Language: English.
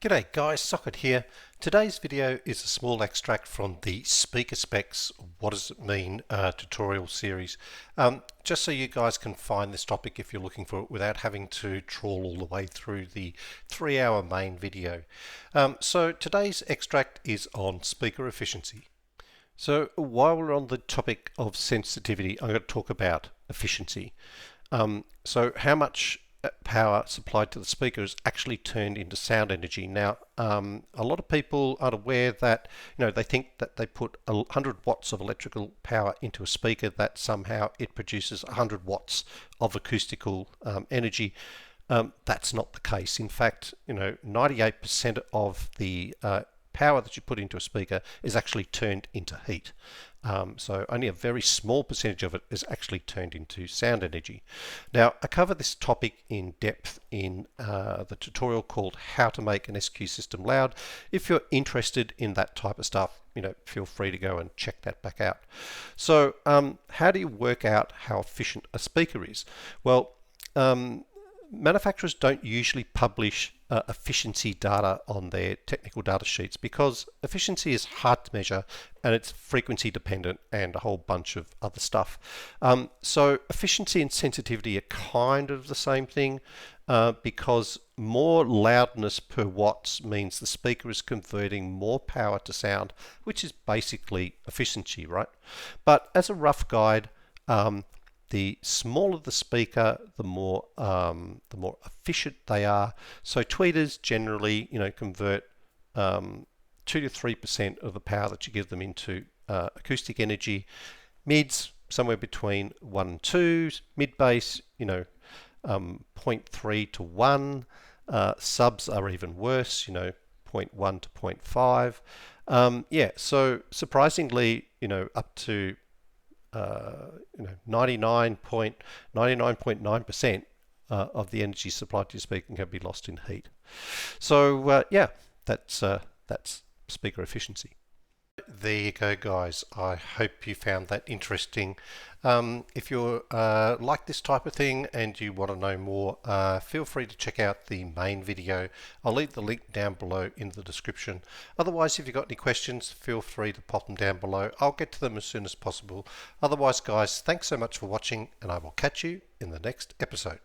G'day guys, Socket here. Today's video is a small extract from the Speaker Specs What Does It Mean tutorial series. Just so you guys can find this topic if you're looking for it without having to trawl all the way through the 3-hour main video. So today's extract is on speaker efficiency. So while we're on the topic of sensitivity, I'm going to talk about efficiency. So how much power supplied to the speaker is actually turned into sound energy. Now, a lot of people are aware that, they think that they put 100 watts of electrical power into a speaker, that somehow it produces 100 watts of acoustical energy. That's not the case. In fact, 98% of the power that you put into a speaker is actually turned into heat. So only a very small percentage of it is actually turned into sound energy. Now, I cover this topic in depth in the tutorial called How to Make an SQ System Loud. If you're interested in that type of stuff, feel free to go and check that back out. So how do you work out how efficient a speaker is? Well, manufacturers don't usually publish efficiency data on their technical data sheets because efficiency is hard to measure and it's frequency dependent and a whole bunch of other stuff. So efficiency and sensitivity are kind of the same thing because more loudness per watts means the speaker is converting more power to sound, which is basically efficiency, right? But as a rough guide, the smaller the speaker, the more efficient they are. So tweeters generally, convert 2 to 3% of the power that you give them into acoustic energy. Mids somewhere between 1 and 2. Mid bass, 0.3 to 1. Subs are even worse, 0.1 to 0.5. Yeah, so surprisingly, up to 99.9% of the energy supplied to your speaker can be lost in heat. So yeah, that's speaker efficiency. There you go, guys. I hope you found that interesting. If you like this type of thing and you want to know more, feel free to check out the main video. I'll leave the link down below in the description. Otherwise, if you've got any questions, feel free to pop them down below. I'll get to them as soon as possible. Otherwise, guys, thanks so much for watching, and I will catch you in the next episode.